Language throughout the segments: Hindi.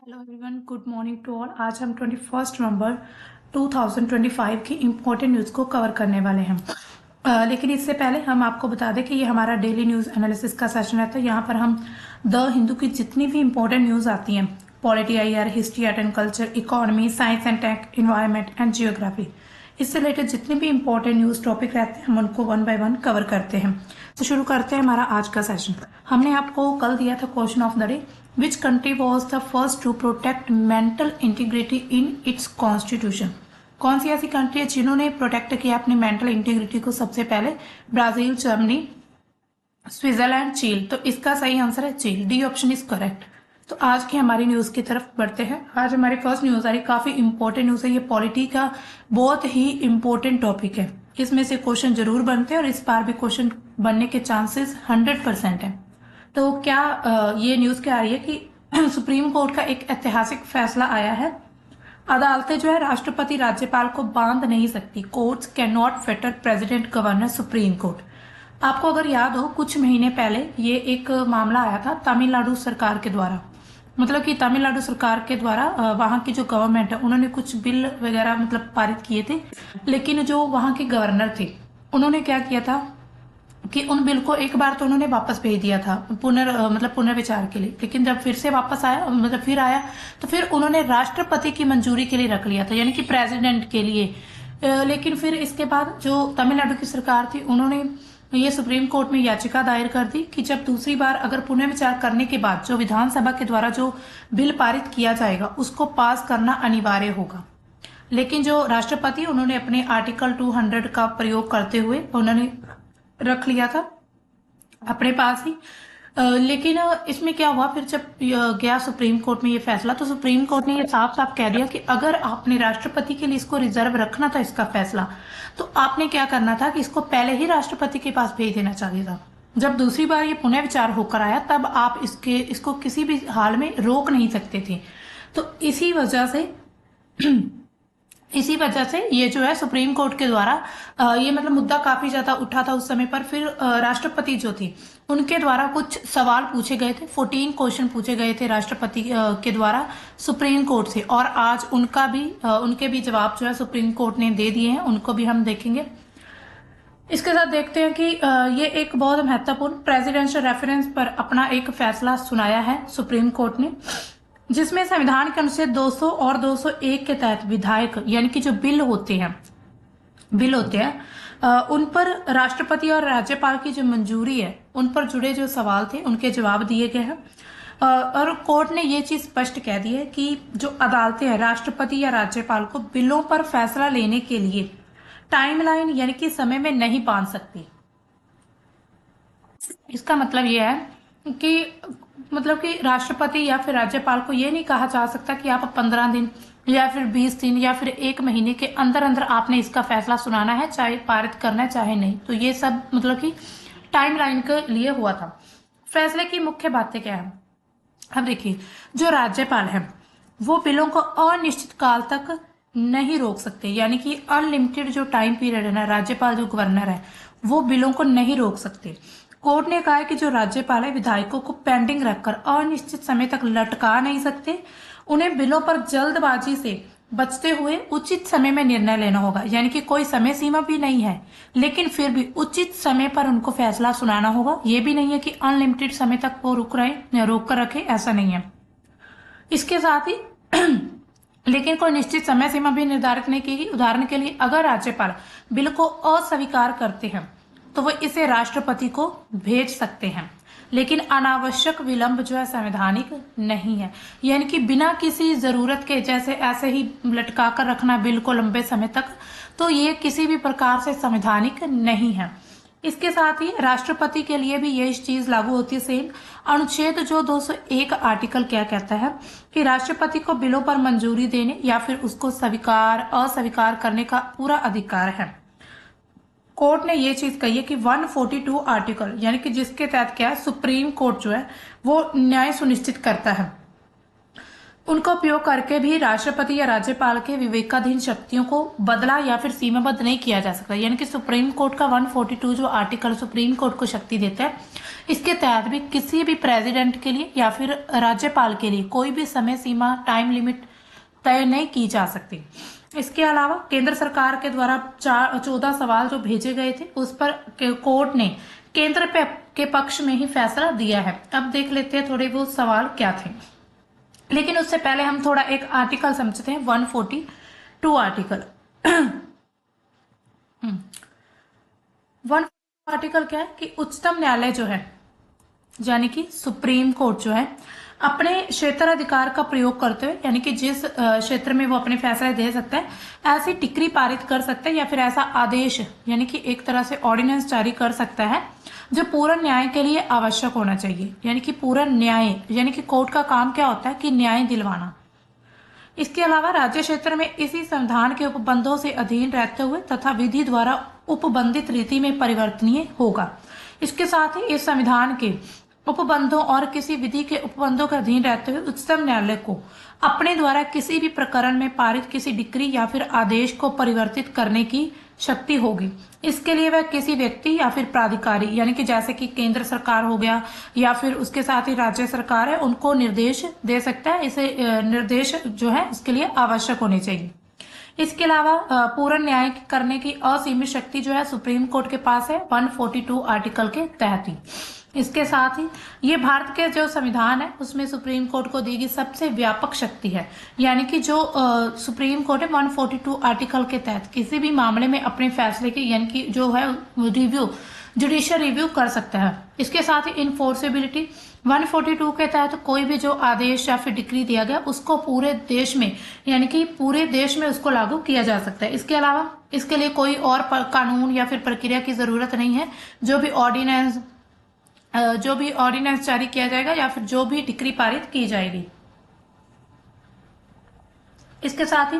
Hello everyone, good morning to all. आज हम 21 नवंबर 2025 की इम्पोर्टेंट न्यूज़ को कवर करने वाले हैं। लेकिन इससे पहले हम आपको बता दें कि ये हमारा डेली न्यूज़ एनालिसिस का सेशन रहता है। यहाँ पर हम द हिंदू की जितनी भी इम्पोर्टेंट न्यूज़ आती हैं, polity, IR, history, art and culture, economy, science and tech, environment and geography, इससे रिलेटेड जितने भी इम्पोर्टेंट न्यूज़ टॉपिक रहते हैं हम उनको वन बाय वन कवर करते हैं। तो शुरू करते हैं हमारा आज का सेशन। हमने आपको कल दिया था question of the day, which country was the first to protect mental integrity in its constitution. कौन सी ऐसी कंट्री है जिन्होंने प्रोटेक्ट किया अपनी मेंटल इंटीग्रिटी को सबसे पहले? ब्राजील, जर्मनी, स्विट्जरलैंड, चीन। तो इसका सही आंसर है चीन। D option is correct. तो आज की हमारी न्यूज की तरफ बढ़ते हैं। आज हमारी फर्स्ट न्यूज आ रही, काफी इंपॉर्टेंट न्यूज है। ये पॉलिटी का बहुत ही इंपॉर्टेंट टॉपिक है। इसमें से क्वेश्चन जरूर बनते हैं और इस बार भी क्वेश्चन बनने के चांसेस 100% है। तो क्या ये न्यूज क्या आ रही है कि सुप्रीम कोर्ट का एक ऐतिहासिक फैसला आया है। अदालतें जो है राष्ट्रपति राज्यपाल को बांध नहीं सकती। Courts can not Fetter president, governor, supreme court. आपको अगर याद हो, कुछ महीने पहले ये एक मामला आया था तमिलनाडु सरकार के द्वारा। मतलब कि तमिलनाडु सरकार के द्वारा वहां की जो गवर्नमेंट है उन्होंने कुछ बिल वगैरह मतलब पारित किए थे, लेकिन जो वहां के गवर्नर थे उन्होंने क्या किया था कि उन बिल को एक बार तो उन्होंने वापस भेज दिया था पुनर्विचार के लिए। लेकिन जब फिर से वापस आया, मतलब फिर आया, तो फिर उन्होंने राष्ट्रपति की मंजूरी के लिए रख लिया था, यानी कि प्रेसिडेंट के लिए। लेकिन फिर इसके बाद जो तमिलनाडु की सरकार थी उन्होंने ये सुप्रीम कोर्ट में याचिका दायर कर दी कि जब दूसरी बार अगर पुनर्विचार करने के बाद जो विधानसभा के द्वारा जो बिल पारित किया जाएगा उसको पास करना अनिवार्य होगा। लेकिन जो राष्ट्रपति उन्होंने अपने आर्टिकल 200 का प्रयोग करते हुए उन्होंने रख लिया था अपने पास ही। लेकिन इसमें क्या हुआ, फिर जब गया सुप्रीम कोर्ट में ये फैसला, तो सुप्रीम कोर्ट ने ये साफ साफ कह दिया कि अगर आपने राष्ट्रपति के लिए इसको रिजर्व रखना था इसका फैसला, तो आपने क्या करना था कि इसको पहले ही राष्ट्रपति के पास भेज देना चाहिए था। जब दूसरी बार ये पुनर्विचार होकर आया तब आप इसको किसी भी हाल में रोक नहीं सकते थे। तो इसी वजह से ये जो है सुप्रीम कोर्ट के द्वारा ये मतलब मुद्दा काफी ज्यादा उठा था उस समय पर। फिर राष्ट्रपति जो थी उनके द्वारा कुछ सवाल पूछे गए थे, 14 क्वेश्चन पूछे गए थे राष्ट्रपति के द्वारा सुप्रीम कोर्ट से, और आज उनके भी जवाब जो है सुप्रीम कोर्ट ने दे दिए हैं, उनको भी हम देखेंगे। इसके साथ देखते हैं कि ये एक बहुत महत्वपूर्ण प्रेसिडेंशियल रेफरेंस पर अपना एक फैसला सुनाया है सुप्रीम कोर्ट ने, जिसमें संविधान के अनुच्छेद 200 और 201 के तहत विधायक यानी कि जो बिल होते हैं उन पर राष्ट्रपति और राज्यपाल की जो मंजूरी है उन पर जुड़े जो सवाल थे उनके जवाब दिए गए हैं। और कोर्ट ने ये चीज स्पष्ट कह दी है कि जो अदालतें हैं राष्ट्रपति या राज्यपाल को बिलों पर फैसला लेने के लिए टाइमलाइन यानी कि समय में नहीं बांध सकती। इसका मतलब यह है कि राष्ट्रपति या फिर राज्यपाल को ये नहीं कहा जा सकता कि आप 15 दिन या फिर 20 दिन या फिर 1 महीने के अंदर अंदर आपने इसका फैसला सुनाना है, चाहे पारित करना है चाहे नहीं। तो ये सब मतलब कि टाइमलाइन के लिए हुआ था। फैसले की मुख्य बातें क्या है, अब देखिए, जो राज्यपाल है वो बिलों को अनिश्चित काल तक नहीं रोक सकते, यानी कि अनलिमिटेड जो टाइम पीरियड है ना, राज्यपाल जो गवर्नर है वो बिलों को नहीं रोक सकते। कोर्ट ने कहा है कि जो राज्यपाल है विधायकों को पेंडिंग रखकर अनिश्चित समय तक लटका नहीं सकते। उन्हें बिलों पर जल्दबाजी से बचते हुए उचित समय में निर्णय लेना होगा, यानी कि कोई समय सीमा भी नहीं है, लेकिन फिर भी उचित समय पर उनको फैसला सुनाना होगा। ये भी नहीं है कि अनलिमिटेड समय तक वो रोक कर रखे, ऐसा नहीं है। इसके साथ ही लेकिन कोई निश्चित समय सीमा भी निर्धारित नहीं की। उदाहरण के लिए अगर राज्यपाल बिल को अस्वीकार करते हैं तो वो इसे राष्ट्रपति को भेज सकते हैं, लेकिन अनावश्यक विलंब जो है संवैधानिक नहीं है, यानी कि बिना किसी जरूरत के जैसे ऐसे ही लटका कर रखना बिल को लंबे समय तक, तो ये किसी भी प्रकार से संवैधानिक नहीं है। इसके साथ ही राष्ट्रपति के लिए भी ये चीज लागू होती है सेम। अनुच्छेद जो 201 आर्टिकल क्या कहता है कि राष्ट्रपति को बिलों पर मंजूरी देने या फिर उसको अस्वीकार करने का पूरा अधिकार है। कोर्ट ने ये चीज कही है कि 142 आर्टिकल, यानी कि जिसके तहत क्या है सुप्रीम कोर्ट जो है वो न्याय सुनिश्चित करता है। उनका उपयोग करके भी राष्ट्रपति या राज्यपाल के विवेकाधीन शक्तियों को बदला या फिर सीमाबद्ध नहीं किया जा सकता। यानी कि सुप्रीम कोर्ट का 142 जो आर्टिकल सुप्रीम कोर्ट को शक्ति देता है, इसके तहत भी किसी भी प्रेसिडेंट के लिए या फिर राज्यपाल के लिए कोई भी समय सीमा टाइम लिमिट तय नहीं की जा सकती। इसके अलावा केंद्र सरकार के द्वारा 14 सवाल जो भेजे गए थे उस पर कोर्ट ने केंद्र के पक्ष में ही फैसला दिया है। अब देख लेते हैं थोड़े वो सवाल क्या थे, लेकिन उससे पहले हम थोड़ा एक आर्टिकल समझते हैं, 142 आर्टिकल। 142 आर्टिकल क्या है कि उच्चतम न्यायालय जो है यानी कि सुप्रीम कोर्ट जो है अपने क्षेत्राधिकार का प्रयोग करते हुए, यानी कि जिस क्षेत्र में वो अपने फैसले दे सकता है, ऐसी डिक्री पारित कर सकता है या फिर ऐसा आदेश यानी कि एक तरह से ऑर्डिनेंस जारी कर सकता है जो पूर्ण न्याय के लिए आवश्यक होना चाहिए। यानी कि पूर्ण न्याय यानी कि कोर्ट का काम क्या होता है कि न्याय दिलवाना। इसके अलावा राज्य क्षेत्र में इसी संविधान के उपबंधों से अधीन रहते हुए तथा विधि द्वारा उपबंधित रीति में परिवर्तनीय होगा। इसके साथ ही इस संविधान के उपबंधों और किसी विधि के उपबंधों के अधीन रहते हुए उच्चतम न्यायालय को अपने द्वारा किसी भी प्रकरण में पारित किसी डिक्री या फिर आदेश को परिवर्तित करने की शक्ति होगी। इसके लिए वह किसी व्यक्ति या फिर प्राधिकारी यानी कि जैसे कि केंद्र सरकार हो गया या फिर उसके साथ ही राज्य सरकार है, उनको निर्देश दे सकता है। इसे निर्देश जो है इसके लिए आवश्यक होने चाहिए। इसके अलावा पूर्ण न्याय करने की असीमित शक्ति जो है सुप्रीम कोर्ट के पास है 142 आर्टिकल के तहत ही। इसके साथ ही ये भारत के जो संविधान है उसमें सुप्रीम कोर्ट को दी गई सबसे व्यापक शक्ति है। यानी कि जो सुप्रीम कोर्ट है 142 आर्टिकल के तहत किसी भी मामले में अपने फैसले की यानी कि जो है रिव्यू जुडिशियल रिव्यू कर सकता है। इसके साथ ही इनफोर्सेबिलिटी 142 के तहत कोई भी जो आदेश या फिर डिक्री दिया गया उसको पूरे देश में यानी कि पूरे देश में उसको लागू किया जा सकता है। इसके अलावा इसके लिए कोई और कानून या फिर प्रक्रिया की जरूरत नहीं है। जो भी ऑर्डिनेंस जारी किया जाएगा या फिर जो भी डिक्री पारित की जाएगी। इसके साथ ही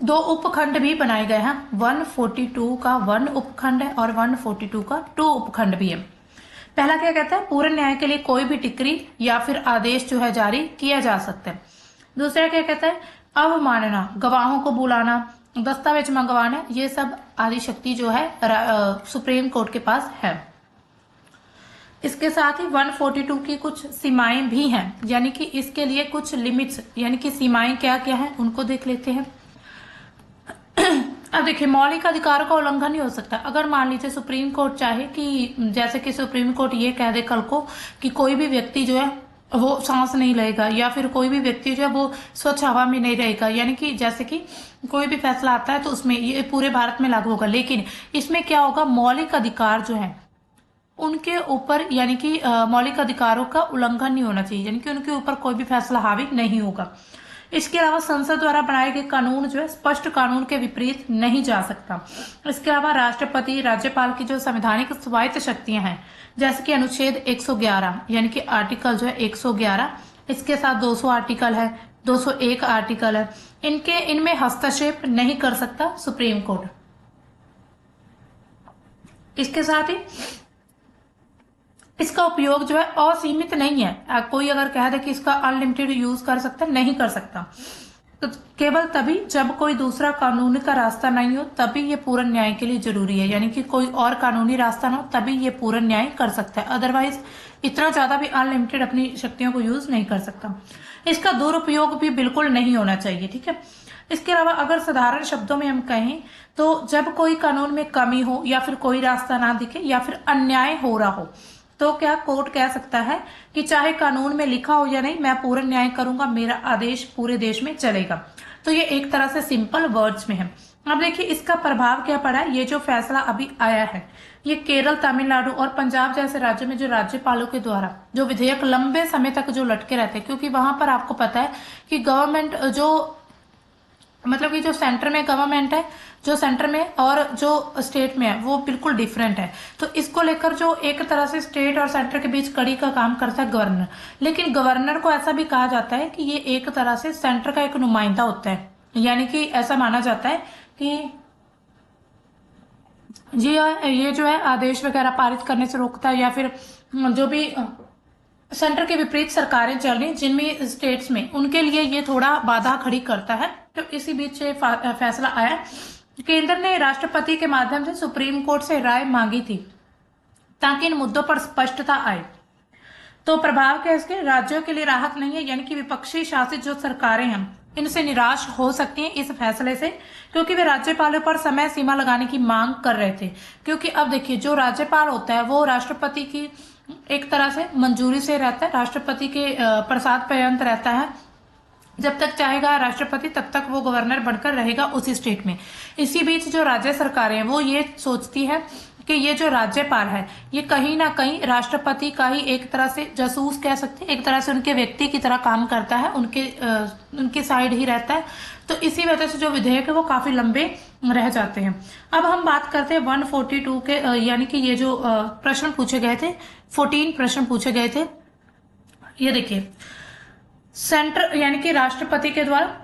2 उपखंड भी बनाए गए हैं। 142 का 1 उपखंड है और 142 का 2 उपखंड भी है। पहला क्या कहता है, पूर्ण न्याय के लिए कोई भी डिक्री या फिर आदेश जो है जारी किया जा सकता है। दूसरा क्या कहता है, अवमानना, गवाहों को बुलाना, दस्तावेज मंगवाना, ये सब आदि शक्ति जो है सुप्रीम कोर्ट के पास है। इसके साथ ही 142 की कुछ सीमाएं भी हैं, यानी कि इसके लिए कुछ लिमिट्स यानी कि सीमाएं क्या क्या है उनको देख लेते हैं। अब देखिए, मौलिक अधिकारों का उल्लंघन नहीं हो सकता। अगर मान लीजिए सुप्रीम कोर्ट चाहे कि जैसे कि सुप्रीम कोर्ट ये कह दे कल को कि कोई भी व्यक्ति जो है वो सांस नहीं लेगा या फिर कोई भी व्यक्ति जो है वो स्वच्छ हवा में नहीं रहेगा, यानी कि जैसे कि कोई भी फैसला आता है तो उसमें ये पूरे भारत में लागू होगा। लेकिन इसमें क्या होगा, मौलिक अधिकार जो है उनके ऊपर यानी कि मौलिक अधिकारों का उल्लंघन नहीं होना चाहिए, यानी कि उनके ऊपर कोई भी फैसला हावी नहीं होगा। इसके अलावा संसद द्वारा बनाए गए कानून जो है स्पष्ट कानून के विपरीत नहीं जा सकता। इसके अलावा राष्ट्रपति राज्यपाल की जो संवैधानिक स्वायत्त शक्तियां हैं, जैसे कि अनुच्छेद 111 यानी कि आर्टिकल जो है 111, इसके साथ 200 आर्टिकल है, 201 आर्टिकल है, इनमें हस्तक्षेप नहीं कर सकता सुप्रीम कोर्ट। इसके साथ ही इसका उपयोग जो है असीमित नहीं है। कोई अगर कह दे कि इसका अनलिमिटेड यूज कर सकता, नहीं कर सकता। तो केवल तभी जब कोई दूसरा कानूनी का रास्ता नहीं हो तभी ये पूर्ण न्याय के लिए जरूरी है, यानी कि कोई और कानूनी रास्ता ना हो तभी ये पूर्ण न्याय कर सकता है। अदरवाइज इतना ज्यादा भी अनलिमिटेड अपनी शक्तियों को यूज नहीं कर सकता। इसका दुरुपयोग भी बिल्कुल नहीं होना चाहिए, ठीक है। इसके अलावा अगर साधारण शब्दों में हम कहें तो जब कोई कानून में कमी हो या फिर कोई रास्ता ना दिखे या फिर अन्याय हो रहा हो तो क्या कोर्ट कह सकता है कि चाहे कानून में लिखा हो या नहीं, मैं पूर्ण न्याय करूंगा, मेरा आदेश पूरे देश में चलेगा। तो ये एक तरह से सिंपल वर्ड्स में है। अब देखिए इसका प्रभाव क्या पड़ा है। ये जो फैसला अभी आया है ये केरल, तमिलनाडु और पंजाब जैसे राज्यों में जो राज्यपालों के द्वारा जो विधेयक लंबे समय तक जो लटके रहते हैं, क्योंकि वहां पर आपको पता है कि गवर्नमेंट जो मतलब कि जो सेंटर में गवर्नमेंट है, जो सेंटर में और जो स्टेट में है वो बिल्कुल डिफरेंट है। तो इसको लेकर जो एक तरह से स्टेट और सेंटर के बीच कड़ी का काम करता है गवर्नर, लेकिन गवर्नर को ऐसा भी कहा जाता है कि ये एक तरह से सेंटर का एक नुमाइंदा होता है, यानी कि ऐसा माना जाता है कि ये जो है आदेश वगैरह पारित करने से रोकता है या फिर जो भी सेंटर के विपरीत सरकारें चल रही जिनमें स्टेट्स में, उनके लिए ये थोड़ा बाधा खड़ी करता है। तो इसी बीच ये फैसला आया। केंद्र ने राष्ट्रपति के माध्यम से सुप्रीम कोर्ट से राय मांगी थी ताकि इन मुद्दों पर स्पष्टता आए। तो प्रभाव क्या है इसके? राज्यों के लिए राहत नहीं है, यानी कि विपक्षी शासित जो सरकारें हैं इनसे निराश हो सकती हैं इस फैसले से, क्योंकि वे राज्यपालों पर समय सीमा लगाने की मांग कर रहे थे। क्योंकि अब देखिए, जो राज्यपाल होता है वो राष्ट्रपति की एक तरह से मंजूरी से रहता है, राष्ट्रपति के प्रसाद पर्यंत रहता है। जब तक चाहेगा राष्ट्रपति तब तक वो गवर्नर बनकर रहेगा उसी स्टेट में। इसी बीच जो राज्य सरकारें हैं वो ये सोचती है कि ये जो राज्यपाल है ये कहीं ना कहीं राष्ट्रपति का ही एक तरह से जासूस कह सकते हैं, एक तरह से उनके व्यक्ति की तरह काम करता है, उनके साइड ही रहता है। तो इसी वजह से जो विधेयक है वो काफी लंबे रह जाते हैं। अब हम बात करते हैं 142 के, यानी कि ये जो प्रश्न पूछे गए थे, 14 प्रश्न पूछे गए थे। ये देखिए, सेंटर यानी कि राष्ट्रपति के द्वारा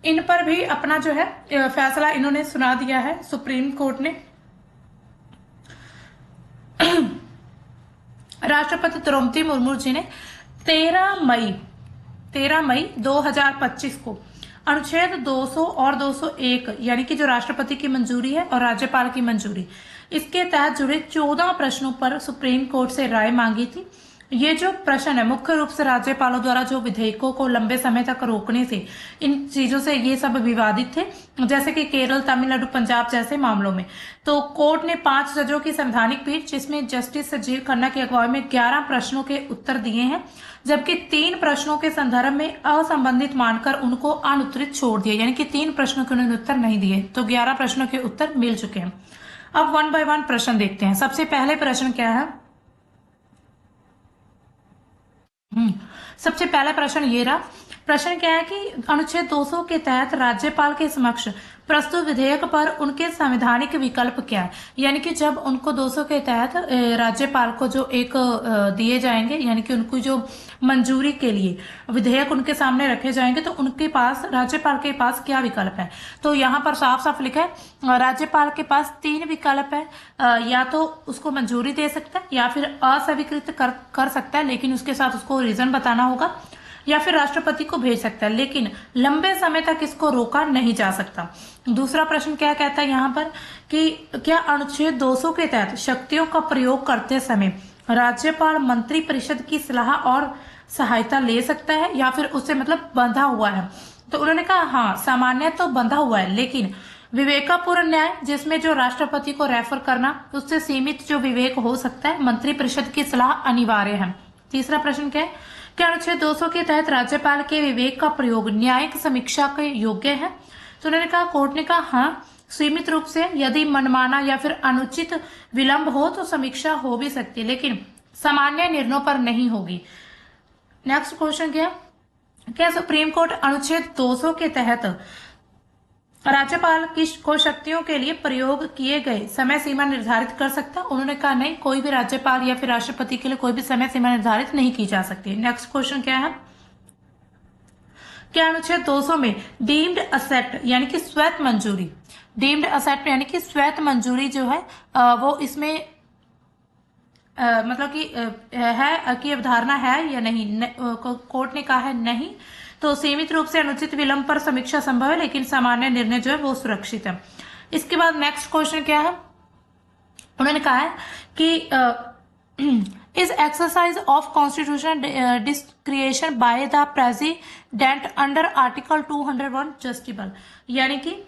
इन पर भी अपना जो है फैसला इन्होंने सुना दिया है सुप्रीम कोर्ट ने। राष्ट्रपति द्रौपदी मुर्मू जी ने 13 मई 2025 को अनुच्छेद 200 और 201 यानी कि जो राष्ट्रपति की मंजूरी है और राज्यपाल की मंजूरी, इसके तहत जुड़े 14 प्रश्नों पर सुप्रीम कोर्ट से राय मांगी थी। ये जो प्रश्न है मुख्य रूप से राज्यपालों द्वारा जो विधेयकों को लंबे समय तक रोकने से, इन चीजों से ये सब विवादित थे, जैसे कि केरल, तमिलनाडु, पंजाब जैसे मामलों में। तो कोर्ट ने 5 जजों की संवैधानिक पीठ, जिसमें जस्टिस संजीव खन्ना की अगुवाई में 11 प्रश्नों के उत्तर दिए हैं, जबकि 3 प्रश्नों के संदर्भ में असंबंधित मानकर उनको अनुत्तरित छोड़ दिया, यानी कि 3 प्रश्नों के उन्होंने उत्तर नहीं दिए। तो 11 प्रश्नों के उत्तर मिल चुके हैं। अब 1 बाय 1 प्रश्न देखते हैं। सबसे पहले प्रश्न क्या है? सबसे पहला प्रश्न ये रहा। प्रश्न क्या है कि अनुच्छेद 200 के तहत राज्यपाल के समक्ष प्रस्तुत विधेयक पर उनके संवैधानिक विकल्प क्या है, यानी कि जब उनको 200 के तहत राज्यपाल को जो एक दिए जाएंगे, यानी कि उनको जो मंजूरी के लिए विधेयक उनके सामने रखे जाएंगे, तो उनके पास, राज्यपाल के पास क्या विकल्प है? तो यहाँ पर साफ साफ लिखा है राज्यपाल के पास 3 विकल्प है। या तो उसको मंजूरी दे सकता है, या फिर अस्वीकृत कर सकता है, लेकिन उसके साथ उसको रीजन बताना होगा, या फिर राष्ट्रपति को भेज सकता है, लेकिन लंबे समय तक इसको रोका नहीं जा सकता। दूसरा प्रश्न क्या कहता है यहाँ पर कि क्या अनुच्छेद 200 के तहत शक्तियों का प्रयोग करते समय राज्यपाल मंत्री परिषद की सलाह और सहायता ले सकता है, या फिर उससे मतलब बंधा हुआ है? तो उन्होंने कहा हाँ, सामान्य तो बंधा हुआ है, लेकिन विवेकापूर्ण न्याय, जिसमें जो राष्ट्रपति को रेफर करना, उससे सीमित जो विवेक हो सकता है, मंत्री परिषद की सलाह अनिवार्य है। तीसरा प्रश्न क्या है? क्या अनुच्छेद 200 के तहत राज्यपाल के विवेक का प्रयोग न्यायिक समीक्षा के योग्य है? तो उन्होंने कहा, कोर्ट ने कहा हाँ, सीमित रूप से, यदि मनमाना या फिर अनुचित विलंब हो तो समीक्षा हो भी सकती है, लेकिन सामान्य निर्णयों पर नहीं होगी। नेक्स्ट क्वेश्चन क्या सुप्रीम कोर्ट अनुच्छेद 200 के तहत राज्यपाल की को शक्तियों के लिए प्रयोग किए गए समय सीमा निर्धारित कर सकता? उन्होंने कहा नहीं, कोई भी राज्यपाल या फिर राष्ट्रपति के लिए कोई भी समय सीमा निर्धारित नहीं की जा सकती। नेक्स्ट क्वेश्चन क्या है? क्या अनुच्छेद 200 में डीम्ड असेट यानी कि स्वैत मंजूरी, डीम्ड असेट यानी कि स्वैत मंजूरी जो है वो इसमें मतलब कि है कि अवधारणा है या नहीं? कोर्ट ने कहा है नहीं। तो सीमित रूप से अनुचित विलंब पर समीक्षा संभव है, लेकिन सामान्य निर्णय जो है वो सुरक्षित है। इसके बाद नेक्स्ट क्वेश्चन क्या है? उन्होंने कहा है कि is exercise of constitution डिस्क्रिएशन by the president under article 201 जस्टिबल, यानी कि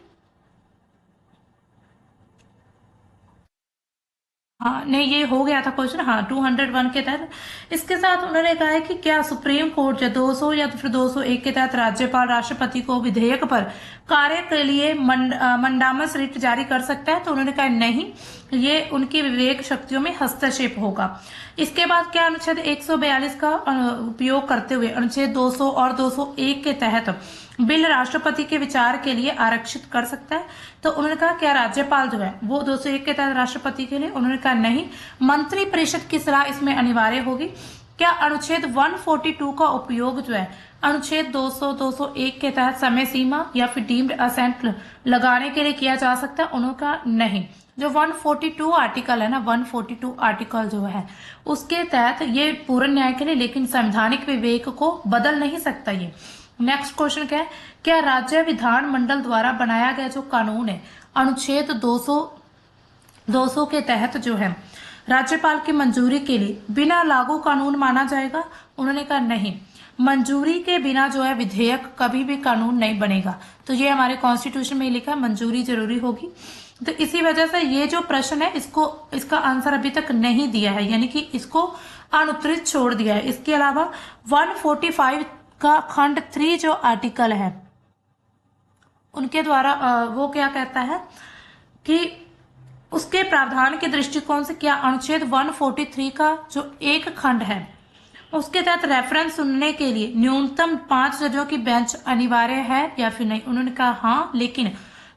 हाँ नहीं, ये हो गया था क्वेश्चन। हाँ, 201 के तहत। इसके साथ उन्होंने कहा है कि क्या सुप्रीम कोर्ट जो 200 या फिर 201 के तहत राज्यपाल राष्ट्रपति को विधेयक पर कार्य के लिए मंडामस रिट जारी कर सकता है? तो उन्होंने कहा नहीं, ये उनकी विवेक शक्तियों में हस्तक्षेप होगा। इसके बाद क्या अनुच्छेद 142 का उपयोग करते हुए अनुच्छेद 200 और 201 के तहत बिल राष्ट्रपति के विचार के लिए आरक्षित कर सकता है? तो उन्होंने कहा क्या राज्यपाल जो है वो 201 के तहत राष्ट्रपति के लिए? उन्होंने कहा नहीं, मंत्री परिषद की सलाह इसमें अनिवार्य होगी। क्या अनुच्छेद 142 का उपयोग जो है अनुच्छेद 200, 201 के तहत समय सीमा या फिर डीम्ड असेंट लगाने के लिए किया जा सकता है? उन्होंने कहा नहीं, जो 142 आर्टिकल है ना, 142 आर्टिकल जो है उसके तहत ये पूर्ण न्याय के लिए, लेकिन संवैधानिक विवेक को बदल नहीं सकता ये। नेक्स्ट क्वेश्चन क्या है, क्या राज्य विधानमंडल द्वारा बनाया गया जो कानून है अनुच्छेद 200 के तहत जो है राज्यपाल की मंजूरी के लिए बिना लागू कानून माना जाएगा? उन्होंने कहा नहीं, मंजूरी के बिना जो है विधेयक कभी भी कानून नहीं बनेगा। तो ये हमारे कॉन्स्टिट्यूशन में लिखा है, मंजूरी जरूरी होगी। तो इसी वजह से ये जो प्रश्न है इसका आंसर अभी तक नहीं दिया है, यानी कि इसको अनुत्तरित छोड़ दिया है। इसके अलावा 145 का खंड 3 जो आर्टिकल है उनके द्वारा वो क्या कहता है कि उसके प्रावधान के दृष्टिकोण से क्या अनुच्छेद 143 का जो एक खंड है उसके तहत रेफरेंस सुनने के लिए न्यूनतम 5 जजों की बेंच अनिवार्य है या फिर नहीं? उन्होंने कहा हाँ, लेकिन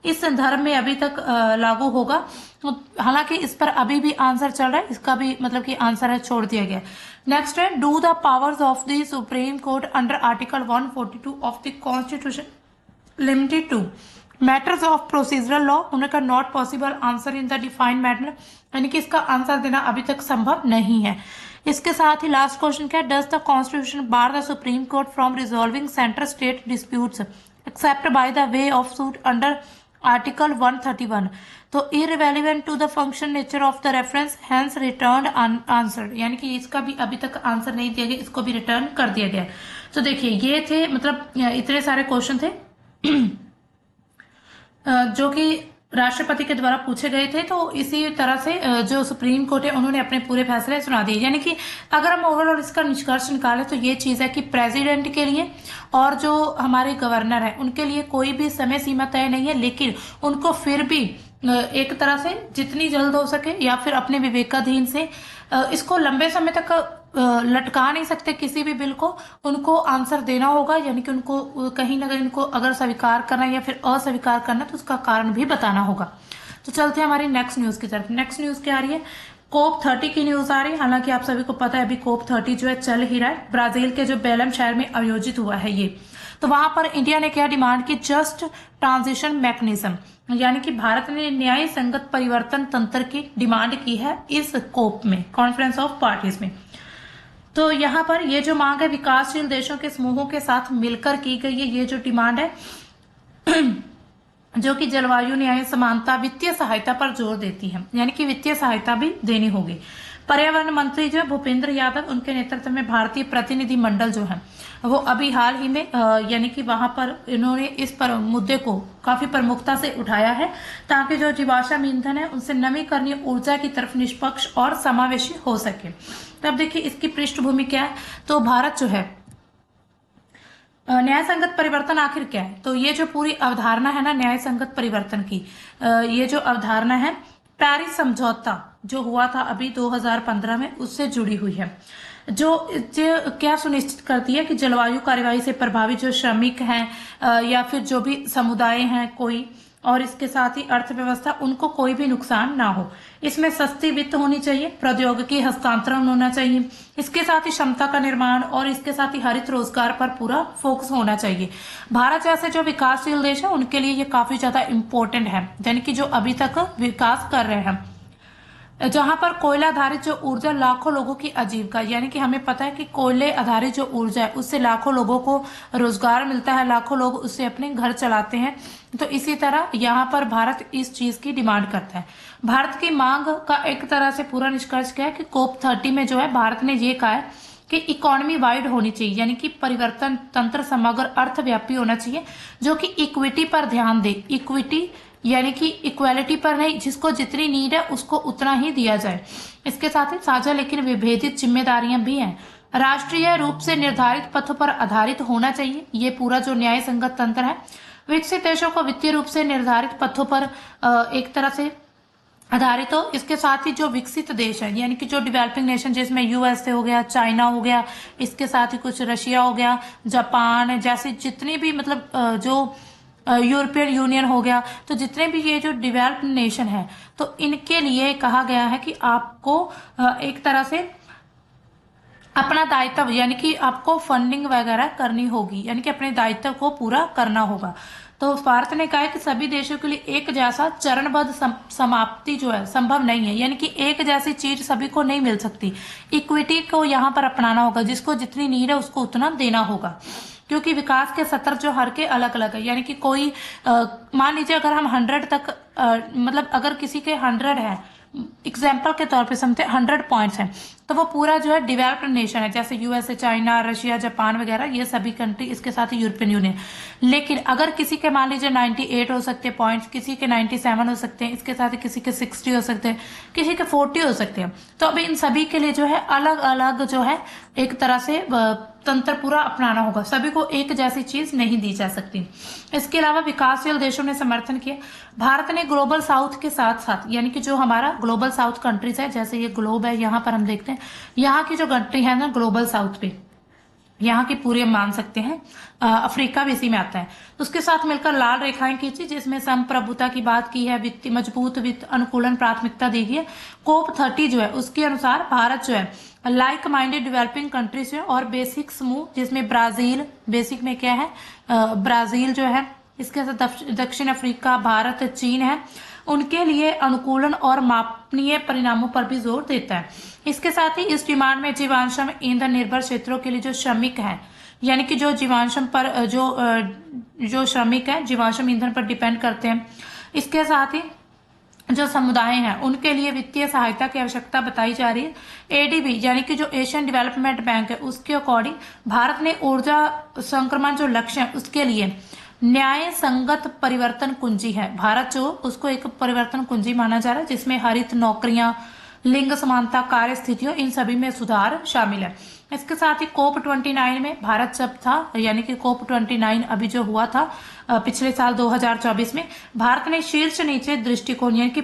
इस संदर्भ में अभी तक लागू होगा। हालांकि इस पर अभी भी आंसर चल रहा है, इसका भी मतलब कि आंसर है छोड़ दिया गया। नेक्स्ट है, do the powers of the Supreme Court under article 142 of the constitution limited to matters of procedural law? उन्होंने कहा not possible answer in the defined matter, यानी कि इसका आंसर देना अभी तक संभव नहीं है। इसके साथ ही लास्ट क्वेश्चन क्या है, does the constitution bar the Supreme Court from resolving centre state disputes except by the way of suit under article 131? तो irrelevant to the function nature of the reference hence return answer, यानी कि इसका भी अभी तक आंसर नहीं दिया गया, इसको भी रिटर्न कर दिया गया। तो देखिए ये थे मतलब इतने सारे क्वेश्चन थे जो कि राष्ट्रपति के द्वारा पूछे गए थे। तो इसी तरह से जो सुप्रीम कोर्ट है उन्होंने अपने पूरे फैसले सुना दिए। यानी कि अगर हम ओवरऑल इसका निष्कर्ष निकालें तो ये चीज है कि प्रेसिडेंट के लिए और जो हमारे गवर्नर है उनके लिए कोई भी समय सीमा तय नहीं है, लेकिन उनको फिर भी एक तरह से जितनी जल्द हो सके या फिर अपने विवेकाधीन से इसको लंबे समय तक लटका नहीं सकते किसी भी बिल को, उनको आंसर देना होगा। यानी कि उनको कहीं ना कहीं उनको अगर स्वीकार करना या फिर अस्वीकार करना तो उसका कारण भी बताना होगा। तो चलते हैं हमारी नेक्स्ट न्यूज की तरफ। नेक्स्ट न्यूज क्या आ रही है, कोप 30 की न्यूज आ रही है। हालांकि आप सभी को पता है अभी कोप 30 जो है चल ही रहा है, ब्राजील के जो बेलम शहर में आयोजित हुआ है ये। तो वहां पर इंडिया ने क्या डिमांड की, जस्ट ट्रांजिशन मैकेनिज्म, यानी कि भारत ने न्याय संगत परिवर्तन तंत्र की डिमांड की है इस कोप में, कॉन्फ्रेंस ऑफ पार्टीज में। तो यहाँ पर ये जो मांग है विकासशील देशों के समूहों के साथ मिलकर की गई है। ये जो डिमांड है जो कि जलवायु न्याय, समानता, वित्तीय सहायता पर जोर देती है, यानी कि वित्तीय सहायता भी देनी होगी। पर्यावरण मंत्री जो भूपेंद्र यादव उनके नेतृत्व में भारतीय प्रतिनिधि मंडल जो है वो अभी हाल ही में यानी कि वहां पर इन्होंने इस पर मुद्दे को काफी प्रमुखता से उठाया है ताकि जो जीवाश्म ईंधन है उनसे नवीकरणीय ऊर्जा की तरफ निष्पक्ष और समावेशी हो सके। तो अब देखिए इसकी पृष्ठभूमि क्या है। तो भारत जो है न्याय संगत परिवर्तन आखिर क्या है, तो ये जो पूरी अवधारणा है ना न्याय संगत परिवर्तन की, ये जो अवधारणा है पेरिस समझौता जो हुआ था अभी 2015 में उससे जुड़ी हुई है, जो क्या सुनिश्चित करती है कि जलवायु कार्यवाही से प्रभावित जो श्रमिक हैं या फिर जो भी समुदाय हैं कोई, और इसके साथ ही अर्थव्यवस्था, उनको कोई भी नुकसान ना हो। इसमें सस्ती वित्त होनी चाहिए, प्रौद्योगिकी हस्तांतरण होना चाहिए, इसके साथ ही क्षमता का निर्माण और इसके साथ ही हरित रोजगार पर पूरा फोकस होना चाहिए। भारत जैसे जो विकासशील देश है उनके लिए ये काफी ज्यादा इम्पोर्टेंट है, यानी कि जो अभी तक विकास कर रहे हैं, जहां पर कोयला आधारित जो ऊर्जा लाखों लोगों की आजीविका, यानी कि हमें पता है कि कोयले आधारित जो ऊर्जा है उससे लाखों लोगों को रोजगार मिलता है, लाखों लोग उससे अपने घर चलाते हैं। तो इसी तरह यहाँ पर भारत इस चीज की डिमांड करता है। भारत की मांग का एक तरह से पूरा निष्कर्ष क्या है कि कोप 30 में जो है भारत ने ये कहा है कि इकोनॉमी वाइड होनी चाहिए, यानी कि परिवर्तन तंत्र समग्र अर्थव्यापी होना चाहिए जो कि इक्विटी पर ध्यान दे। इक्विटी यानी कि इक्वालिटी पर नहीं, जिसको जितनी नीड है उसको उतना ही दिया जाए। इसके साथ ही साझा लेकिन विभेदित जिम्मेदारियां भी हैं। राष्ट्रीय रूप से निर्धारित पथों पर आधारित होना चाहिए ये पूरा जो न्याय संगत तंत्र है। विकसित देशों को वित्तीय रूप से निर्धारित पथों पर एक तरह से आधारित हो। इसके साथ ही जो विकसित देश है यानी कि जो डेवलपिंग नेशन जिसमें यूएसए हो गया, चाइना हो गया, इसके साथ ही कुछ रशिया हो गया, जापान जैसे जितनी भी मतलब जो यूरोपियन यूनियन हो गया, तो जितने भी ये जो डेवलप्ड नेशन है तो इनके लिए कहा गया है कि आपको एक तरह से अपना दायित्व यानी कि आपको फंडिंग वगैरह करनी होगी, यानी कि अपने दायित्व को पूरा करना होगा। तो भारत ने कहा है कि सभी देशों के लिए एक जैसा चरणबद्ध समाप्ति जो है संभव नहीं है, यानी कि एक जैसी चीज सभी को नहीं मिल सकती। इक्विटी को यहाँ पर अपनाना होगा, जिसको जितनी नीड है उसको उतना देना होगा, क्योंकि विकास के सत्र जो हर के अलग अलग है। यानी कि कोई मान लीजिए अगर हम 100 तक मतलब अगर किसी के 100 है, एग्जाम्पल के तौर पे समझते 100 पॉइंट्स हैं, तो वो पूरा जो है डेवलप्ड नेशन है, जैसे यूएसए, चाइना, रशिया, जापान वगैरह, ये सभी कंट्री, इसके साथ ही यूरोपियन यूनियन। लेकिन अगर किसी के मान लीजिए 98 हो सकते हैं पॉइंट्स, किसी के 97 हो सकते हैं, इसके साथ ही किसी के 60 हो सकते हैं, किसी के 40 हो सकते हैं। तो अब इन सभी के लिए जो है अलग अलग जो है एक तरह से तंत्र पूरा अपनाना होगा, सभी को एक जैसी चीज नहीं दी जा सकती। इसके अलावा विकासशील देशों ने समर्थन किया। भारत ने ग्लोबल साउथ के साथ साथ, यानी कि जो हमारा ग्लोबल साउथ कंट्रीज है, जैसे ये ग्लोब है, यहाँ पर हम देखते हैं यहाँ की जो कंट्री है ना ग्लोबल साउथ पे, यहाँ की पूरी हम मान सकते हैं, अफ्रीका भी इसी में आता है। तो उसके साथ मिलकर लाल रेखाएं खींची, जिसमें संप्रभुता की बात की है, वित्त मजबूत वित्त अनुकूलन प्राथमिकता दी गई है। कोप 30 जो है उसके अनुसार भारत जो है लाइक माइंडेड डेवलपिंग कंट्रीज है और बेसिक समूह, जिसमें ब्राजील, बेसिक में क्या है ब्राजील जो है, इसके साथ दक्षिण अफ्रीका, भारत, चीन है, उनके लिए अनुकूलन और मापनीय परिणामों पर भी जोर देता है। इसके साथ ही इस डिमांड में जीवाश्म ईंधन निर्भर क्षेत्रों के लिए जो श्रमिक है, यानी कि जो जीवाश्म पर जो श्रमिक है जीवाश्म ईंधन पर डिपेंड करते हैं, इसके साथ ही जो समुदाय हैं उनके लिए वित्तीय सहायता की आवश्यकता बताई जा रही है। एडीबी यानी कि जो एशियन डेवलपमेंट बैंक है उसके अकॉर्डिंग भारत ने ऊर्जा संक्रमण जो लक्ष्य है उसके लिए न्याय संगत परिवर्तन कुंजी है। भारत जो उसको एक परिवर्तन कुंजी माना जा रहा है, जिसमें हरित नौकरियां, लिंग समानता, कार्य स्थितियों, इन सभी में सुधार शामिल है। इसके साथ ही कोप 29 में भारत जब था, यानी कि कोप 29 अभी जो हुआ था पिछले साल 2024 में, भारत ने शीर्ष नीचे दृष्टिकोण यानी कि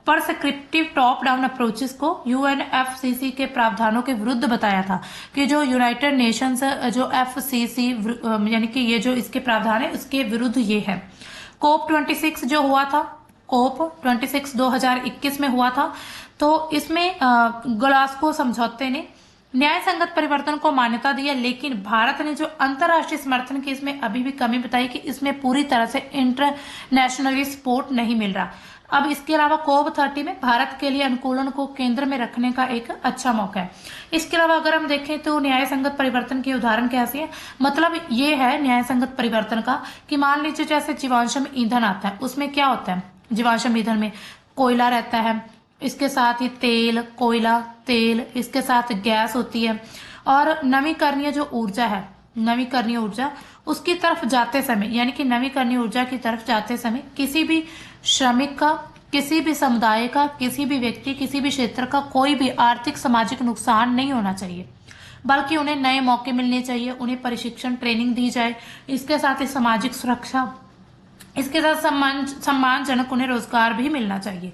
परस्क्रिप्टिव टॉप डाउन अप्रोचेस को यूएनएफसीसी के प्रावधानों के विरुद्ध बताया था, कि जो यूनाइटेड नेशंस जो एफसीसी यानी कि ये जो इसके प्रावधान है उसके विरुद्ध ये है। कोप 26 जो हुआ था, कोप 26 2021 में हुआ था, तो इसमें ग्लासगो समझौते ने न्याय संगत परिवर्तन को मान्यता दी है, लेकिन भारत ने जो अंतर्राष्ट्रीय समर्थन की इसमें अभी भी कमी बताई कि इसमें पूरी तरह से इंटरनेशनली सपोर्ट नहीं मिल रहा। अब इसके अलावा कोप 30 में भारत के लिए अनुकूलन को केंद्र में रखने का एक अच्छा मौका है। इसके अलावा अगर हम देखें तो न्याय संगत परिवर्तन के उदाहरण कैसे है, मतलब ये है न्याय संगत परिवर्तन का कि मान लीजिए जैसे जीवाश्म ईंधन आता है, उसमें क्या होता है, जीवाश्म ईंधन में कोयला रहता है, इसके साथ ही तेल, कोयला, तेल, इसके साथ गैस होती है, और नवीकरणीय जो ऊर्जा है, नवीकरणीय ऊर्जा, उसकी तरफ जाते समय, यानी कि नवीकरणीय ऊर्जा की तरफ जाते समय किसी भी श्रमिक का, किसी भी समुदाय का, किसी भी व्यक्ति, किसी भी क्षेत्र का कोई भी आर्थिक सामाजिक नुकसान नहीं होना चाहिए, बल्कि उन्हें नए मौके मिलने चाहिए, उन्हें प्रशिक्षण ट्रेनिंग दी जाए, इसके साथ ही सामाजिक सुरक्षा, इसके साथ सम्मानजनक उन्हें रोजगार भी मिलना चाहिए।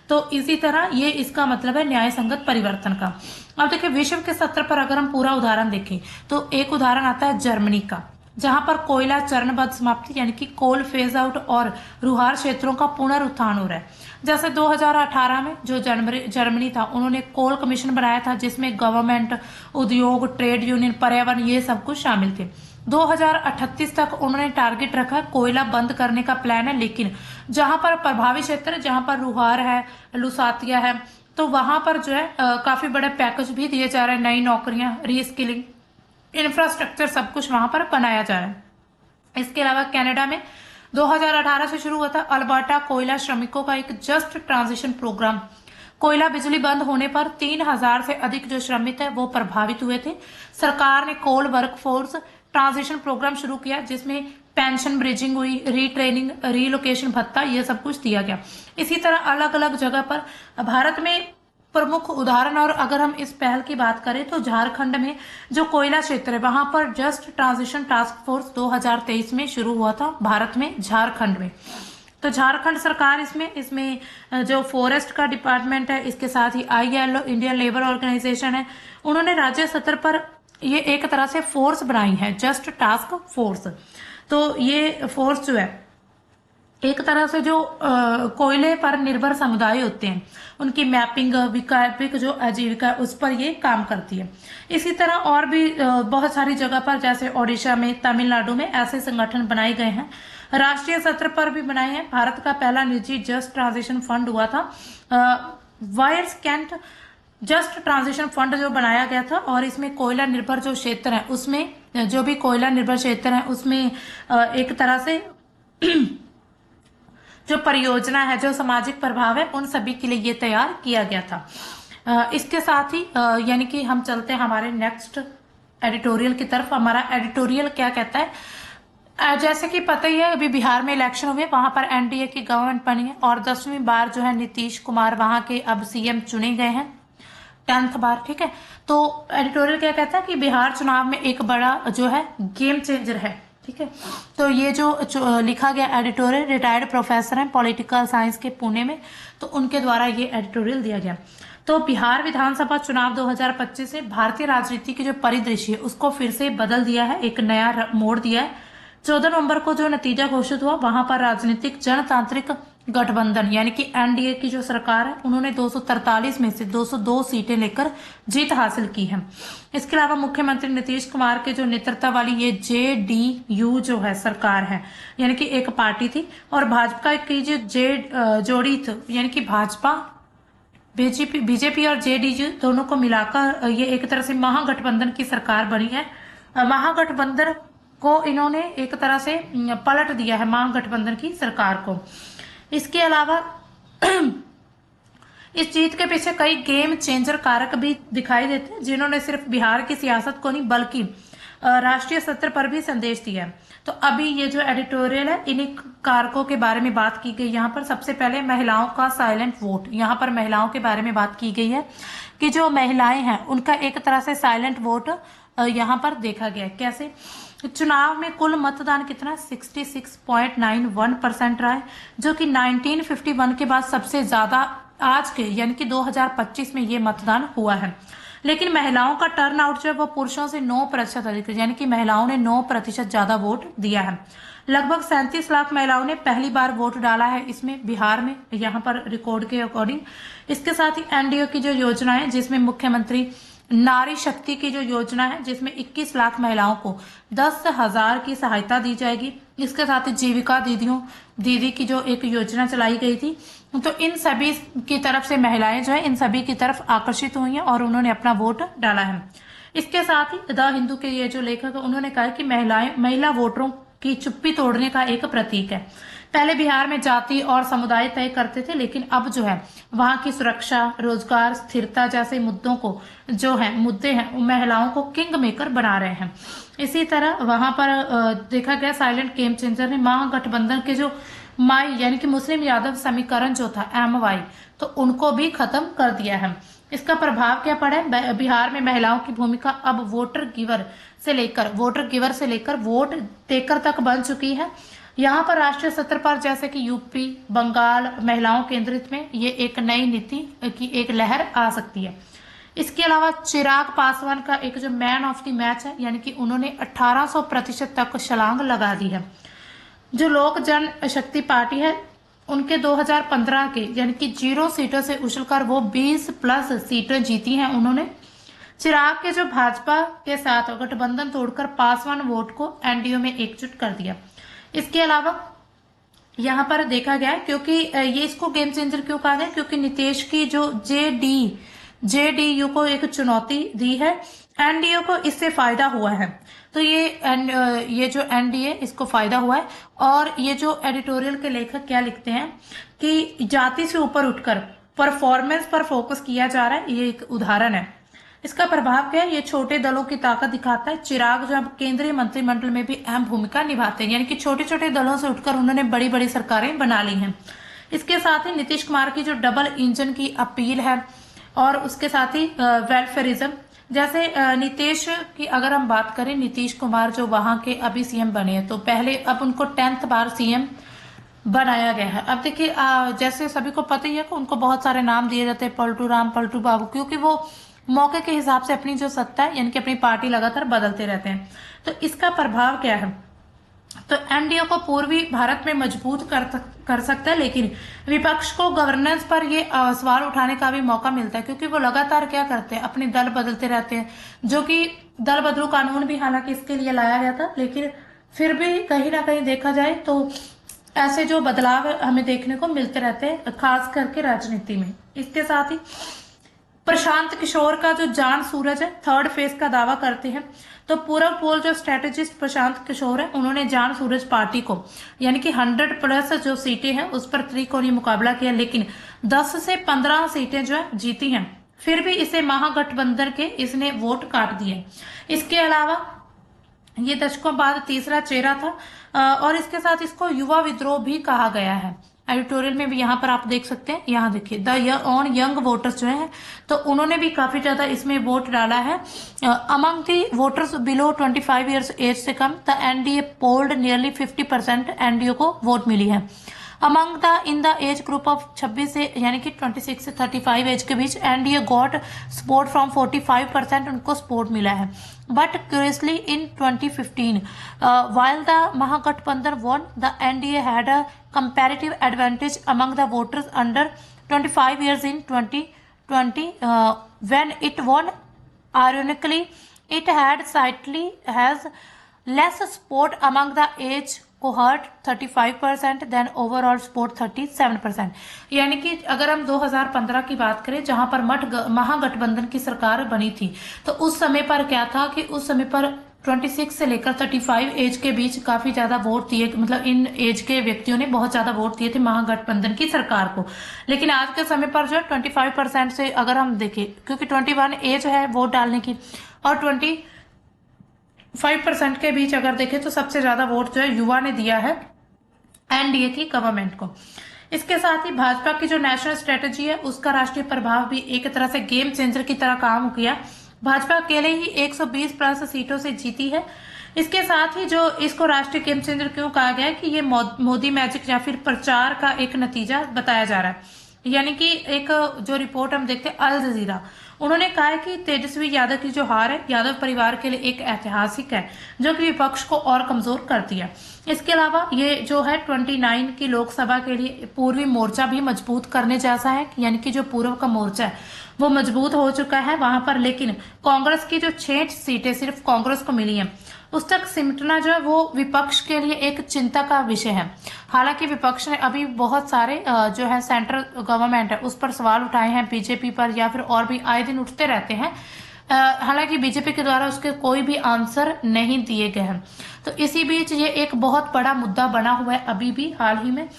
तो इसी तरह ये इसका मतलब है न्याय संगत परिवर्तन का। अब देखिए विश्व के स्तर पर अगर हम पूरा उदाहरण देखें तो एक उदाहरण आता है जर्मनी का, जहां पर कोयला चरणबद्ध समाप्ति यानी कि कोल फेज आउट और रुहार क्षेत्रों का पुनरुत्थान हो रहा है। जैसे 2018 में जो जर्मनी था, उन्होंने कोल कमीशन बनाया था, जिसमें गवर्नमेंट, उद्योग, ट्रेड यूनियन, पर्यावरण, ये सब कुछ शामिल थे। 2038 तक उन्होंने टारगेट रखा, कोयला बंद करने का प्लान है, लेकिन जहां पर प्रभावी क्षेत्र, जहां पर रुहार है, लुसातिया है, तो वहां पर जो है काफी बड़े पैकेज भी दिए जा रहे हैं, नई नौकरियां, रीस्किलिंग, इंफ्रास्ट्रक्चर, सब कुछ वहां पर बनाया जा रहा है। इसके अलावा कनाडा में 2018 से शुरू हुआ था अल्बर्टा कोयला श्रमिकों का एक जस्ट ट्रांजिशन प्रोग्राम। कोयला बिजली बंद होने पर 3000 से अधिक जो श्रमिक है वो प्रभावित हुए थे। सरकार ने कोल वर्कफोर्स ट्रांजिशन प्रोग्राम शुरू किया, जिसमें पेंशन ब्रिजिंग हुई, रीट्रेनिंग, रीलोकेशन भत्ता, ये सब कुछ दिया गया। इसी तरह अलग अलग जगह पर भारत में प्रमुख उदाहरण, और अगर हम इस पहल की बात करें तो झारखंड में जो कोयला क्षेत्र है वहां पर जस्ट ट्रांजिशन टास्क फोर्स 2023 में शुरू हुआ था, भारत में झारखंड में। तो झारखंड सरकार इसमें जो फॉरेस्ट का डिपार्टमेंट है, इसके साथ ही ILO, इंडियन लेबर ऑर्गेनाइजेशन है, उन्होंने राज्य स्तर पर ये एक तरह से फोर्स बनाई है, जस्ट टास्क फोर्स। तो ये फोर्स जो है एक तरह से जो कोयले पर निर्भर समुदाय होते हैं उनकी मैपिंग, वैकल्पिक जो आजीविका उस पर ये काम करती है। इसी तरह और भी बहुत सारी जगह पर, जैसे ओडिशा में, तमिलनाडु में ऐसे संगठन बनाए गए हैं। राष्ट्रीय स्तर पर भी बनाए हैं। भारत का पहला निजी जस्ट ट्रांजिशन फंड हुआ था, वायर्स कैंट जस्ट ट्रांजिशन फंड जो बनाया गया था, और इसमें कोयला निर्भर जो क्षेत्र है उसमें, जो भी कोयला निर्भर क्षेत्र है उसमें एक तरह से जो परियोजना है, जो सामाजिक प्रभाव है, उन सभी के लिए ये तैयार किया गया था। इसके साथ ही यानी कि हम चलते हैं हमारे नेक्स्ट एडिटोरियल की तरफ। हमारा एडिटोरियल क्या कहता है, जैसे कि पता ही है अभी बिहार में इलेक्शन हुए, वहां पर एनडीए की गवर्नमेंट बनी है और 10वीं बार जो है नीतीश कुमार वहां के अब सीएम चुने गए हैं, 10th बार। ठीक है, तो एडिटोरियल क्या कहता है कि बिहार चुनाव में एक बड़ा जो है गेम चेंजर है। ठीक है, तो ये जो लिखा गया एडिटोरियल, रिटायर्ड प्रोफेसर हैं पॉलिटिकल साइंस के पुणे में, तो उनके द्वारा ये एडिटोरियल दिया गया। तो बिहार विधानसभा चुनाव 2025 से भारतीय राजनीति की जो परिदृश्य है उसको फिर से बदल दिया है, एक नया मोड़ दिया है। 14 नवंबर को जो नतीजा घोषित हुआ, वहां पर राजनीतिक जनतांत्रिक गठबंधन यानी कि एनडीए की जो सरकार है उन्होंने 243 में से 202 सीटें लेकर जीत हासिल की है। इसके अलावा मुख्यमंत्री नीतीश कुमार के जो नेतृत्व वाली ये जेडीयू जो है सरकार है, यानी कि एक पार्टी थी, और भाजपा की जो जोड़ी थी, यानी कि भाजपा, बीजेपी और जेडीयू दोनों को मिलाकर ये एक तरह से महागठबंधन की सरकार बनी है। महागठबंधन को इन्होंने एक तरह से पलट दिया है, महागठबंधन की सरकार को। इसके अलावा इस जीत के पीछे कई गेम चेंजर कारक भी दिखाई देते हैं, जिन्होंने सिर्फ बिहार की सियासत को नहीं बल्कि राष्ट्रीय स्तर पर भी संदेश दिया है। तो अभी ये जो एडिटोरियल है इन्हीं कारकों के बारे में बात की गई। यहाँ पर सबसे पहले महिलाओं का साइलेंट वोट, यहाँ पर महिलाओं के बारे में बात की गई है कि जो महिलाएं हैं उनका एक तरह से साइलेंट वोट यहाँ पर देखा गया। कैसे, चुनाव में कुल मतदान कितना 66.91% रहा है, जो कि 1951 के बाद सबसे ज्यादा आज के यानी कि 2025 में ये मतदान हुआ है। लेकिन महिलाओं का टर्न आउट जो है वो पुरुषों से 9% अधिक है, यानी कि महिलाओं ने 9% ज्यादा वोट दिया है। लगभग 37 लाख महिलाओं ने पहली बार वोट डाला है इसमें, बिहार में, यहाँ पर रिकॉर्ड के अकॉर्डिंग। इसके साथ ही एनडीए की जो योजना है, जिसमें मुख्यमंत्री नारी शक्ति की जो योजना है, जिसमें 21 लाख महिलाओं को 10,000 की सहायता दी जाएगी। इसके साथ ही जीविका दीदी की जो एक योजना चलाई गई थी, तो इन सभी की तरफ से महिलाएं जो है इन सभी की तरफ आकर्षित हुई हैं और उन्होंने अपना वोट डाला है। इसके साथ ही द हिंदू के ये जो लेखक है उन्होंने कहा कि महिला वोटरों की चुप्पी तोड़ने का एक प्रतीक है। पहले बिहार में जाति और समुदाय तय करते थे, लेकिन अब जो है वहां की सुरक्षा, रोजगार, स्थिरता जैसे मुद्दे हैं महिलाओं को किंग मेकर बना रहे हैं। इसी तरह वहां पर देखा गया साइलेंट गेम चेंजर ने महागठबंधन के जो माई यानी कि मुस्लिम यादव समीकरण जो था MY, तो उनको भी खत्म कर दिया है। इसका प्रभाव क्या पड़ा है, बिहार में महिलाओं की भूमिका अब वोटर गिवर से लेकर वोट टेकर तक बन चुकी है। यहाँ पर राष्ट्रीय स्तर पर जैसे कि यूपी, बंगाल, महिलाओं केंद्रित में ये एक नई नीति की एक लहर आ सकती है। इसके अलावा चिराग पासवान का एक जो मैन ऑफ द मैच है, यानी कि उन्होंने 1800% तक छलांग लगा दी है। जो लोक जनशक्ति पार्टी है उनके 2015 के यानी कि 0 सीटों से उछलकर वो 20+ सीटें जीती हैं उन्होंने। चिराग के जो भाजपा के साथ गठबंधन तोड़कर पासवान वोट को एनडीए में एकजुट कर दिया। इसके अलावा यहाँ पर देखा गया है, क्योंकि ये इसको गेम चेंजर क्यों कहा गया, क्योंकि नीतीश की जो जेडीयू को एक चुनौती दी है, एनडीए को इससे फायदा हुआ है। तो ये जो एनडीए इसको फायदा हुआ है। और ये जो एडिटोरियल के लेखक क्या लिखते हैं कि जाति से ऊपर उठकर परफॉर्मेंस पर फोकस किया जा रहा है, ये एक उदाहरण है। इसका प्रभाव क्या है, ये छोटे दलों की ताकत दिखाता है। चिराग जो अब केंद्रीय मंत्रिमंडल में भी अहम भूमिका निभाते हैं, यानी कि छोटे छोटे दलों से उठकर उन्होंने बड़ी बड़ी सरकारें बना ली हैं। इसके साथ ही नीतीश कुमार की जो डबल इंजन की अपील है, और उसके साथ ही वेलफेयरिज्म, जैसे नीतीश की अगर हम बात करें, नीतीश कुमार जो वहां के अभी सीएम बने हैं, तो पहले अब उनको 10th बार सीएम बनाया गया है। अब देखिए जैसे सभी को पता ही है कि उनको बहुत सारे नाम दिए जाते हैं, पलटू राम, पलटू बाबू, क्योंकि वो मौके के हिसाब से अपनी जो सत्ता है यानी कि अपनी पार्टी लगातार बदलते रहते हैं। तो इसका प्रभाव क्या है, तो एनडीए को पूर्वी भारत में मजबूत कर सकता है, लेकिन विपक्ष को गवर्नेंस पर ये सवाल उठाने का भी मौका मिलता है, क्योंकि वो लगातार क्या करते हैं, अपने दल बदलते रहते हैं, जो कि दल बदलू कानून भी हालांकि इसके लिए लाया गया था, लेकिन फिर भी कहीं ना कहीं देखा जाए तो ऐसे जो बदलाव हमें देखने को मिलते रहते हैं, खास करके राजनीति में। इसके साथ ही प्रशांत किशोर का जो जान सूरज है, थर्ड फेज का दावा करते हैं। तो पूर्व पोल जो स्ट्रेटेजिस्ट प्रशांत किशोर है, उन्होंने जान सूरज पार्टी को यानी कि 100+ जो सीटें हैं उस पर त्रिकोणीय मुकाबला किया, लेकिन 10 से 15 सीटें जो है जीती हैं। फिर भी इसे महागठबंधन के इसने वोट काट दिए। इसके अलावा ये दशकों बाद तीसरा चेहरा था और इसके साथ इसको युवा विद्रोह भी कहा गया है। एडिटोरियल में भी यहाँ पर आप देख सकते हैं, यहाँ देखिए द ऑन यंग वोटर्स जो है, तो उन्होंने भी काफी ज्यादा इसमें वोट डाला है। Among the voters below 25 years age से कम the NDA polled nearly 50% NDA को वोट मिली है। Among the in the age group of 26 से यानी कि 26 से 35 एज के बीच एनडीए गॉट सपोर्ट फ्रॉम 45% उनको सपोर्ट मिला है। But curiously in 2015 while the Mahagathbandhan won, the NDA had a comparative advantage among the voters under 25 years in 2020 when it won. Ironically, it had slightly has less support among the age cohort 35% than overall support 37%। यानी कि अगर हम 2015 की बात करें जहां पर महागठबंधन की सरकार बनी थी, तो उस समय पर क्या था कि उस समय पर 26 से लेकर 35 एज के बीच काफी ज्यादा वोट दिए, मतलब इन एज के व्यक्तियों ने बहुत ज्यादा वोट दिए थे महागठबंधन की सरकार को। लेकिन आज के समय पर जो 25% से अगर हम देखें, क्योंकि 21 एज है वोट डालने की, और 25% के बीच अगर देखें तो सबसे ज्यादा वोट जो है युवा ने दिया है एनडीए की गवर्नमेंट को। इसके साथ ही भाजपा की जो नेशनल स्ट्रेटेजी है उसका राष्ट्रीय प्रभाव भी एक तरह से गेम चेंजर की तरह काम किया। भाजपा अकेले ही 120+ सीटों से जीती है। इसके साथ ही जो इसको राष्ट्रीय गेम चेंजर क्यों कहा गया है कि ये मोदी मैजिक या फिर प्रचार का एक नतीजा बताया जा रहा है। यानी कि एक जो रिपोर्ट हम देखते हैं अल जजीरा, उन्होंने कहा है कि तेजस्वी यादव की जो हार है यादव परिवार के लिए एक ऐतिहासिक है, जो कि विपक्ष को और कमजोर करती है। इसके अलावा ये जो है 29 की लोकसभा के लिए पूर्वी मोर्चा भी मजबूत करने जैसा है, यानी कि जो पूर्व का मोर्चा है वो मजबूत हो चुका है वहां पर। लेकिन कांग्रेस की जो 6 सीटें सिर्फ कांग्रेस को मिली हैं, उस तक सिमटना जो है वो विपक्ष के लिए एक चिंता का विषय है। हालांकि विपक्ष ने अभी बहुत सारे जो है सेंट्रल गवर्नमेंट है उस पर सवाल उठाए हैं, बीजेपी पर या फिर और भी आए दिन उठते रहते हैं। हालांकि बीजेपी के द्वारा उसके कोई भी आंसर नहीं दिए गए हैं। तो इसी बीच ये एक बहुत बड़ा मुद्दा बना हुआ है अभी भी हाल ही में।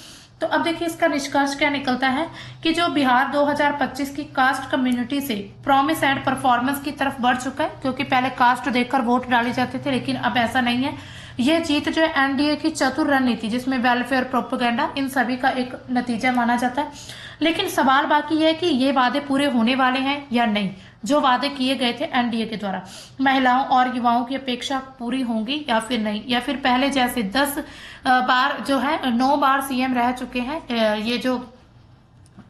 तो अब देखिए इसका निष्कर्ष क्या निकलता है कि जो बिहार 2025 की कास्ट कम्युनिटी से प्रॉमिस एंड परफॉर्मेंस की तरफ बढ़ चुका है, क्योंकि पहले कास्ट देखकर वोट डाले जाते थे, लेकिन अब ऐसा नहीं है। यह जीत जो है एनडीए की चतुर रणनीति, जिसमें वेलफेयर, प्रोपेगेंडा, इन सभी का एक नतीजा माना जाता है। लेकिन सवाल बाकी है कि ये वादे पूरे होने वाले हैं या नहीं। जो वादे किए गए थे एनडीए के द्वारा, महिलाओं और युवाओं की अपेक्षा पूरी होंगी या फिर नहीं, या फिर पहले जैसे 10 बार जो है 9 बार सीएम रह चुके हैं ये जो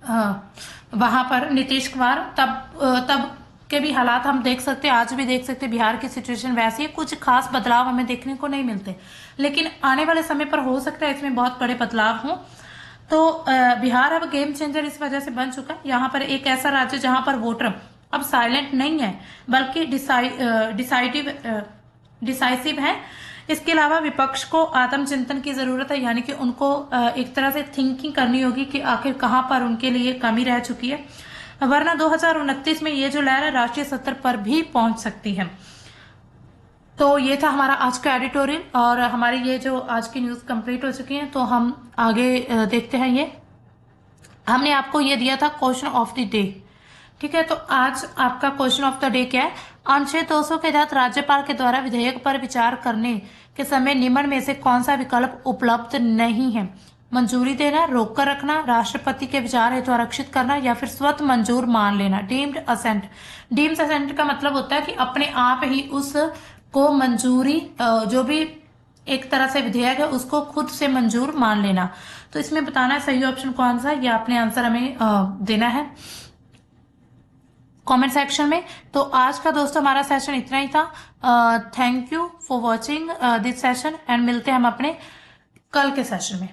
वहां पर नीतीश कुमार, तब के भी हालात हम देख सकते हैं, आज भी देख सकते हैं बिहार की सिचुएशन वैसी है। कुछ खास बदलाव हमें देखने को नहीं मिलते, लेकिन आने वाले समय पर हो सकता है इसमें बहुत बड़े बदलाव हों। तो बिहार अब गेम चेंजर इस वजह से बन चुका है। यहाँ पर एक ऐसा राज्य जहां पर वोटर अब साइलेंट नहीं है बल्कि डिसाइसिव है। इसके अलावा विपक्ष को आत्मचिंतन की जरूरत है, यानी कि उनको एक तरह से थिंकिंग करनी होगी कि आखिर कहां पर उनके लिए कमी रह चुकी है, वरना 2029 में ये जो लहर है राष्ट्रीय स्तर पर भी पहुंच सकती है। तो ये था हमारा आज का एडिटोरियल, और हमारी ये जो आज की न्यूज कंप्लीट हो चुकी है। तो हम आगे देखते हैं। ये हमने आपको ये दिया था क्वेश्चन ऑफ द डे, ठीक है। तो आज आपका क्वेश्चन ऑफ द डे क्या है? अनुच्छेद 200 के तहत राज्यपाल के द्वारा विधेयक पर विचार करने के समय निम्न में से कौन सा विकल्प उपलब्ध नहीं है? मंजूरी देना, रोक कर रखना, राष्ट्रपति के विचार हेतु आरक्षित करना, या फिर स्वतः मंजूर मान लेना, डीम्ड असेंट। डीम्ड असेंट का मतलब होता है कि अपने आप ही उस को मंजूरी, जो भी एक तरह से विधेयक है उसको खुद से मंजूर मान लेना। तो इसमें बताना है सही ऑप्शन कौन सा, ये आपने आंसर हमें देना है। कमेंट सेक्शन में। तो आज का दोस्तों हमारा सेशन इतना ही था। Thank you for watching this session and मिलते हैं हम अपने कल के सेशन में।